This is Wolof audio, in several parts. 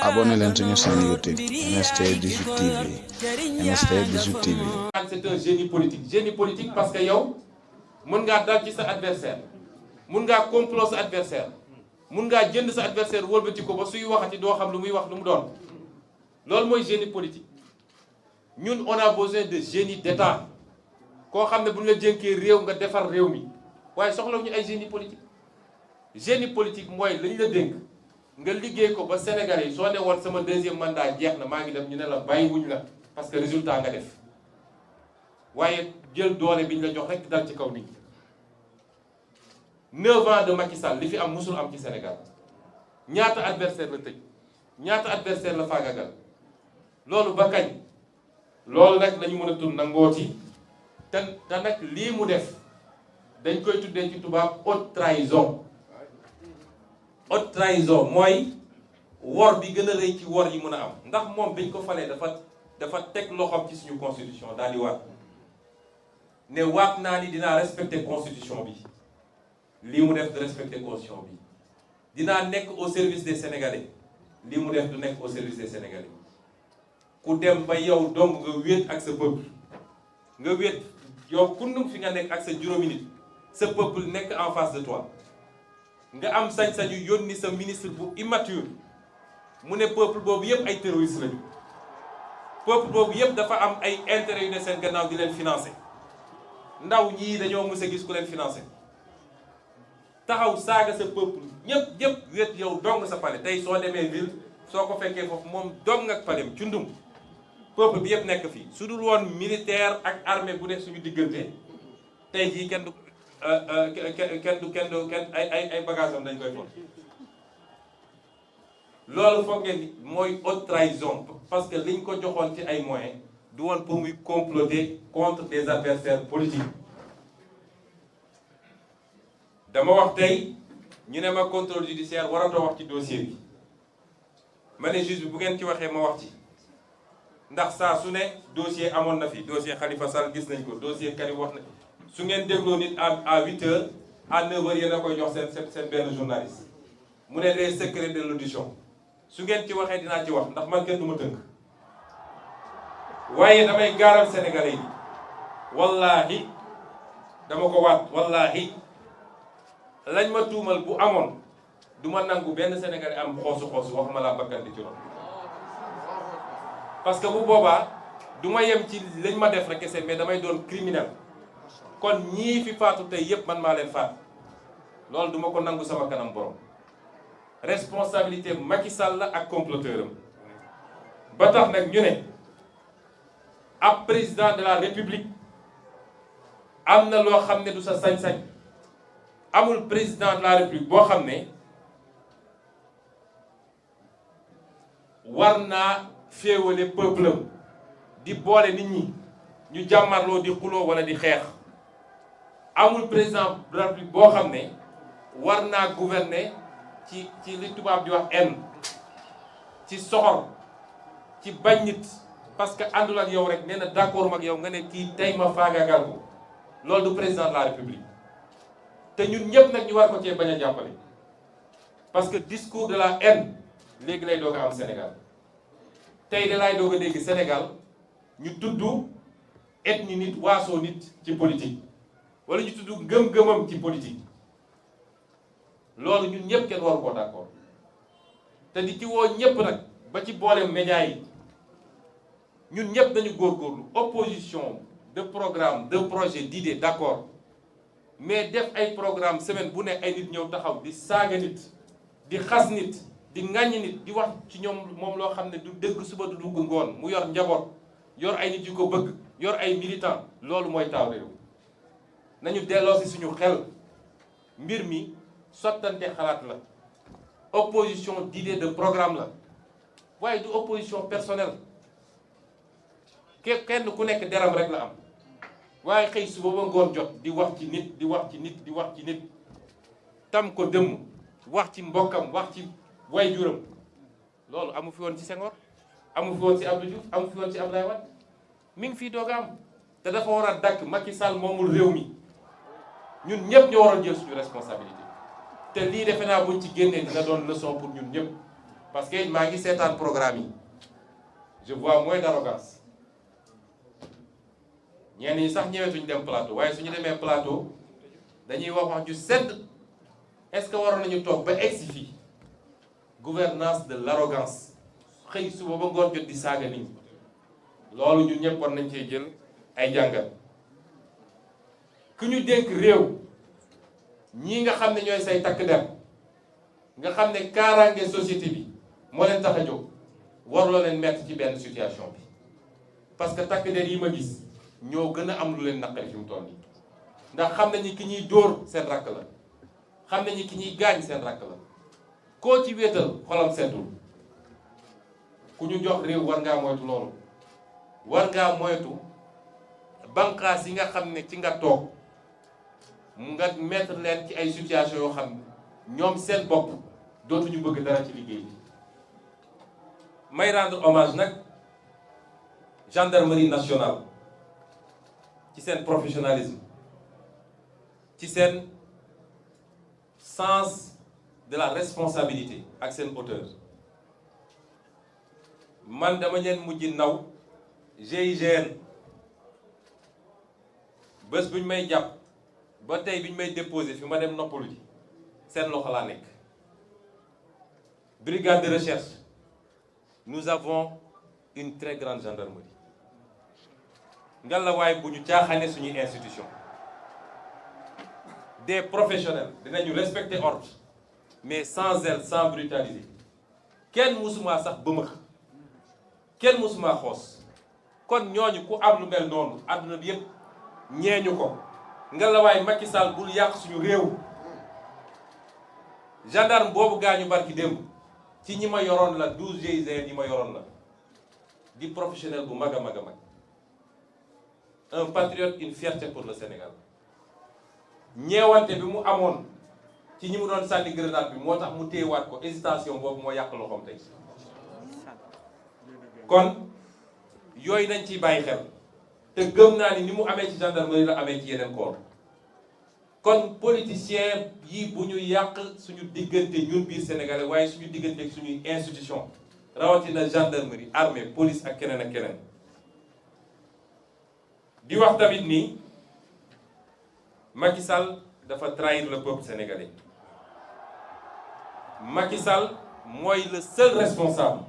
abonné leen suñu chaîne YouTube MST 18 TV MST 18 TV. c'est un génie politique parce que yow mën ngaa dal ci sa adversaire mën ngaa complot sa adversaire mën ngaa jënd sa adversaire wëlbati ko ba suy waxati doo xam lu muy wax lu mu doon loolu mooy génie politique. ñun on a besoin de génie d'État koo xam ne bu ñu la jënkee réew nga defar réew mi waaye soxla ñu ay génie politique mooy lañ la dénk nga liggéey ko ba Sénégalais yi soo ne woon sama deuxième mandat jeex na maa ngi dem ñu ne la bàyyi wuñ la parce que résultat nga def waaye jël doole bi ñu la jox rek dal ci kaw nit ñi 9 ans de Macky Sall li fi am musul am ci Sénégal ñaata adversaire la tëj ñaata adversaire la faagagal loolu ba kañ loolu nag lañu mën a tur nangooti te nag lii mu def dañ koy tuddee ci tubaab haute trahison. haute trahison mooy wor bi gën a rëy ci wor yi mën a am ndax moom biñ ko falee dafa teg loxoom ci suñu constitution daal di waat ne waat naa ni dinaa respecter constitution bi lii mu def du respecter constitution bi dinaa nekk au service des Sénégalais lii mu def du nekk au service des Sénégalais ku dem ba yow dong nga wéet ak sa peuple nga wéet yow kundum fi nga nekk ak sa juróomi nit sa peuple nekk en face de toi nga am sañ-sañu yónni sa ministre bu immature mu ne peuple boobu yëpp ay terroristes lañu peuple boobu yëpp dafa am ay intérêts yu ne seen gannaaw di leen financer ndaw ñii dañoo mës a gis ku leen financer taxaw saaga sa peuple ñëpp wéet yow dong sa palais tey soo demee ville soo ko fekkee foofu moom dong ak palais cundum peuple bi yëpp nekk fii su dul woon militaire ak armée bu nekk suñu diggante tey jii kenn ay bagage am dañ koy fon loolu foog ngeen ni mooy haute trahison parce que liñ ko joxoon ci ay moyens du woon pour muy comploter contre des adversaires politiques dama wax tey ñu ne ma contrôle judiciaire waratoo wax ci dossier bi ma ne juge bi bu ngeen ci waxee ma wax ci ndax saa su ne dossier amoon na fi dossier Khalifa Sall gis nañ ko dossier Karim wax na su ngeen dégloo nit à 8 heures à 9 heures yéen a koy jox seen benn journaliste mu ne les secrets de l'audition su ngeen ci waxee dinaa ci wax ndax man kenn du ma tënk waaye damay gaaral sénégalais yi wallaahi dama ko waat wallaahi lañ ma tuumal bu amoon du ma nangu benn sénégalais am xoosu waxuma laa bakkan di ci ron parce que bu boobaa du ma yem ci lañ ma def rek kese mais damay doon criminel kon ñii fi faatu tey yépp man maa leen faat loolu duma ko nangu sama kanam borom responsabilité Macky Sall la ak comploteur am ba tax nag ñu ne ab président de la république am na loo xam ne du sa sañ-sañ amul président de la république boo xam ne war naa féewale peuple am di boole nit ñi ñu jàmmarloo di xuloo wala di xeex amul président de la République boo xam ne war naa gouverner ci li tubaab di wax haine ci soxor ci bañ nit parce que àndul ak yow rek nee na d'accord ak yow nga ne kii tey ma faagaagal ko loolu du président de la République te ñun ñëpp nag ñu war ko cee bañ a jàppale parce que discours de la haine léegi lay doog a am Sénégal tey de laay doog a dégg Sénégal ñu tudd ethnie nit waasoo nit ci politique wala ñu tudd ngëm-ngëmam ci politique loolu ñun ñëpp kenn waru koo d'accord te di ci woo ñëpp nag ba ci boole média yi ñun ñëpp dañu góorgóorlu opposition de programme de projet d'idée d'accord mais def ay programme semaine bu ne ay nit ñëw taxaw di saaga nit di xas nit di ŋàññi nit di wax ci ñoom moom loo xam ne du dëgg suba du dugg ngoon mu yor njaboot yor ay nit yu ko bëgg yor ay militant loolu mooy taal réew nañu delloo si suñu xel mbir mi sottante xalaat la opposition d'idée de programme la waaye du opposition personnelle kenn ku nekk deram rek la am waaye xëy suba ba ngoon jot di wax ci nit di wax ci nit di wax ci nit tam ko dëmm wax ci mbokkam wax ci waajuram loolu amu fi woon ci Senghor amu fi woon ci Abdou Diouf amu fi woon ci Abdoulaye Wade mi ngi fii doog a am te dafa war a dakk Macky Sall moomul réew mi ñun ñëpp ñoo waroon jël suñu responsabilité te lii defe naa buñ ci génnee dina doon leçon pour ñun ñëpp parce que maa ngi seetaan programme yi je vois moins d'arrogance ñenn ñi sax ñëwetuñ dem plateau waaye suñu demee plateau dañuy wax ju sedd. Est-ce que waroon nañu toog ba egsi fii gouvernance de l'arrogance xëy suba ba ngoon jot di saaga nit ñi loolu ñun ñëpp war nañ cee jël ay jàngat ku ñu dénk réew ñii nga xam ne ñooy say takk der nga xam ne kaaraange société bi moo leen tax a jóg warloo leen mettre ci benn situation bi parce que takk der yi ma gis ñoo gën a am lu leen naqari fi mu toll nii ndax xam nañu ki ñuy dóor seen rakk la xam nañu ki ñuy gaañ seen rakk la koo ci wéetal xolam seetul ku ñu jox réew war ngaa moytu loolu war ngaa moytu banqaas yi nga xam ne ci nga toog nga mettre leen ci ay situation yoo xam ne ñoom seen bopp dootuñu bëgg dara ci liggéey bi. may rendre hommage nag gendarmerie nationale ci seen professionnalisme ci seen sens de la responsabilité ak seen hauteur man dama leen mujj naw GIGN bés bu ñu may jàpp ba tey bi ñu may déposé fi ma dem noppalu ji seen loxo laa nekk. brigade de recherche nous avons une très grande gendarmerie ngallaawaay bu ñu caaxaane suñuy institution des professionnels dinañu respecter ordre mais sans zèle sans brutaliser kenn mësuma sax bëmëx kenn mësuma xoos kon ñooñu ku am lu mel noonu àdduna bi yépp ñeeñu ko ngallaawaay Macky Sall bul yàq suñu réew. gendarme boobu gaañu barki démb ci ñi ma yoroon la 12 GIGN ñi ma yoroon la di professionnel bu mag a mag a mag un patriote une fierté pour le Sénégal ñeewante bi mu amoon ci ñi mu doon sànni grenade bi moo tax mu téyewaat ko hésitation boobu moo yàq loxoom tey kon yooyu nañ ciy bàyyi xel te gëm naa ni mu amee ci gendarmerie la amee ci yeneen corps kon politicien yi bu ñu yàq suñu diggante ñun biir sénégalais waaye suñu diggante ak suñuy institution rawatina gendarmerie armée police ak keneen ak keneen di wax tamit nii Macky Sall dafa trahir le peuple sénégalais Macky Sall mooy le seul responsable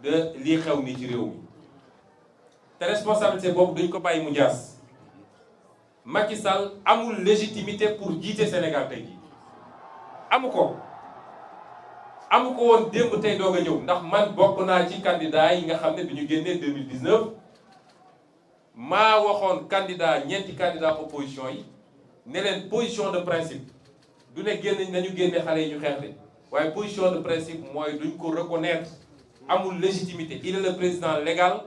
de lii xew nii ci réew mi te responsabilité boobu duñ ko bàyyi mu jaas Macky Sall amul légitimité pour jiite Sénégal tey jii amu ko woon démb tey doog a ñëw ndax man bokk naa ci candidat yi nga xam ne bi ñu génnee 2019 maa waxoon candidat ñeenti candidat opposition yi ne leen position de principe du ne génn nañu génne xale yi ñu xeex de waaye position de principe mooy duñ ko reconnaître amul légitimité il est le président légal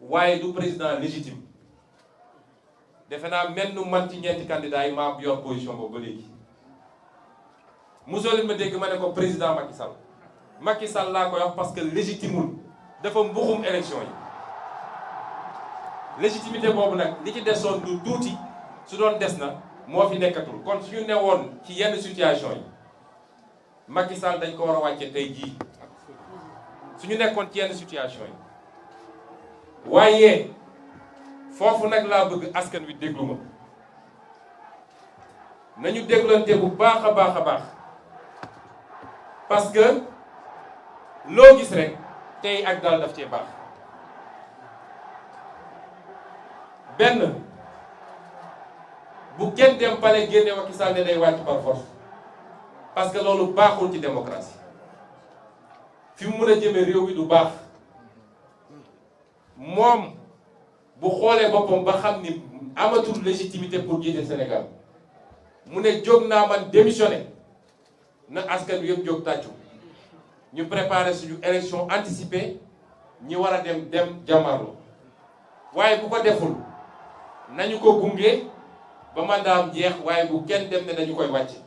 waaye du président légitime defe naa mel nu man ci ñeenti candidats yi maa yor position boobu ba léegi mosoo leen ma dégg ma ne ko président Macky Sall laa koy wax parce que légitimul dafa mbuxum élection yi légitimité boobu nag li ci desoon lu tuuti su doon des na moo fi nekkatul kon suñu newoon ci yenn situation yi Macky Sall dañ ko war a wàcce tey jii suñu nekkoon ci yenn situation yi waaye foofu nag laa bëgg askan wi déglu ma nañu déglante bu baax a baax a baax parce que loo gis rek tey ak daal daf cee baax benn bu kenn dem pale génne Macky Sall ne day wàcc par force parce que loolu baaxul ci démocratie fi mu mën a jëme réew mi du baax moom bu xoolee boppam ba xam ni amatul légitimité pour jiite Sénégal mu ne jóg naa man démissionné na askan wi yëpp jóg tàccu ñu préparer suñu élection anticipée ñi war a dem jàmmarloo waaye bu ko deful nañu ko gunge ba mandaam jeex waaye bu kenn dem ne dañu koy wàcce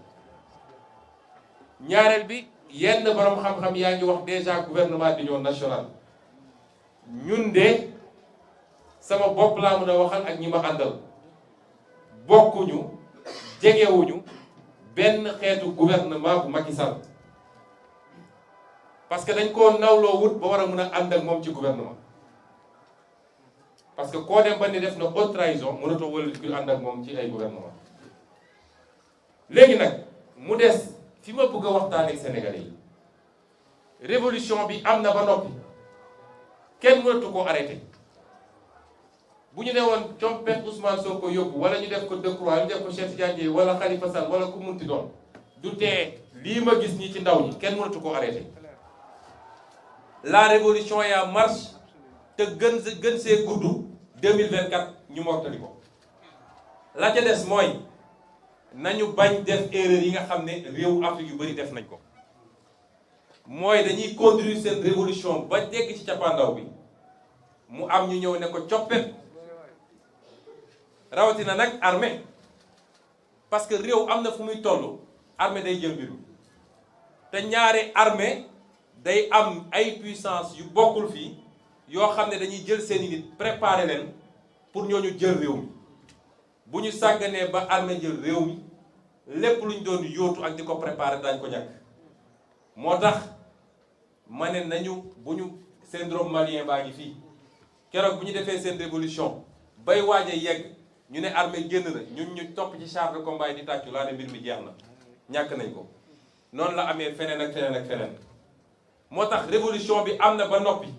ñaareel bi yenn borom xam-xam yaa ngi wax déjà gouvernement d'union nationale ñun de sama bopp laa mën a waxal ak ñi ma àndal bokkuñu jegewuñu benn xeetu gouvernement bu Macky Sall parce que dañ koo nawloo wut ba war a mën a ànd ak moom ci gouvernement parce que koo dem ba ni def na haute trahison mënatoo wala ku ànd ak moom ci ay gouvernement léegi nag mu des fi ma bëgg a waxtaanee ak Sénégalais yi révolution bi am na ba noppi kenn mënatu koo arrêté bu ñu ne woon compet Ousmane Sonko yóbbu wala ñu def ko Decroix ñu def ko Cheikh Tidiane Dièye wala Khalifa Sall wala ku munti doon du tee lii ma gis nii ci ndaw ñi kenn mënatu koo arrêté. La révolution est en marche te gën see gudd 2024 ñu mottali ko la ca des mooy nañu bañ def erreur yi nga xam ne réew Afrique yu bëri def nañ ko mooy dañuy conduire seen révolution ba dégg ci cappaandaw bi mu am ñu ñëw ne ko coppet rawatina nag armée parce que réew am na fu muy toll armée day jël mbir mi te ñaare armée day am ay puissance yu bokkul fii yoo xam ne dañuy jël seeni nit préparer leen pour ñooñu jël réew mi bu ñu sàgganee ba armée jël réew mi lépp lu ñu doon yóotu ak di ko préparer dañ ko ñàkk moo tax ma ne nañu bu ñu syndrome malien baa ngi fii keroog bu ñu defee seen révolution bay waaj a yegg ñu ne armée génn na ñun ñu topp ci char de combat yi di tàccu laa ne mbir mi jeex na ñàkk nañ ko noonu la amee feneen ak feneen ak feneen moo tax révolution bi am na ba noppi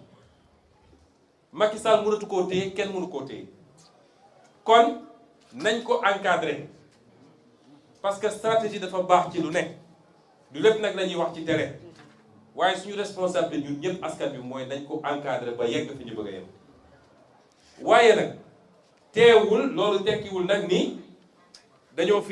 Macky Sall mënatu koo téye kenn mënu koo téye kon nañ ko encadrer parce que stratégie dafa baax ci lu ne du lépp nag la ñuy wax ci télé waaye suñu responsabilité ñun ñëpp askan bi mooy nañ ko encadrer ba yegg fi ñu bëgg a yem waaye nag teewul loolu tekkiwul nag ni dañoo fi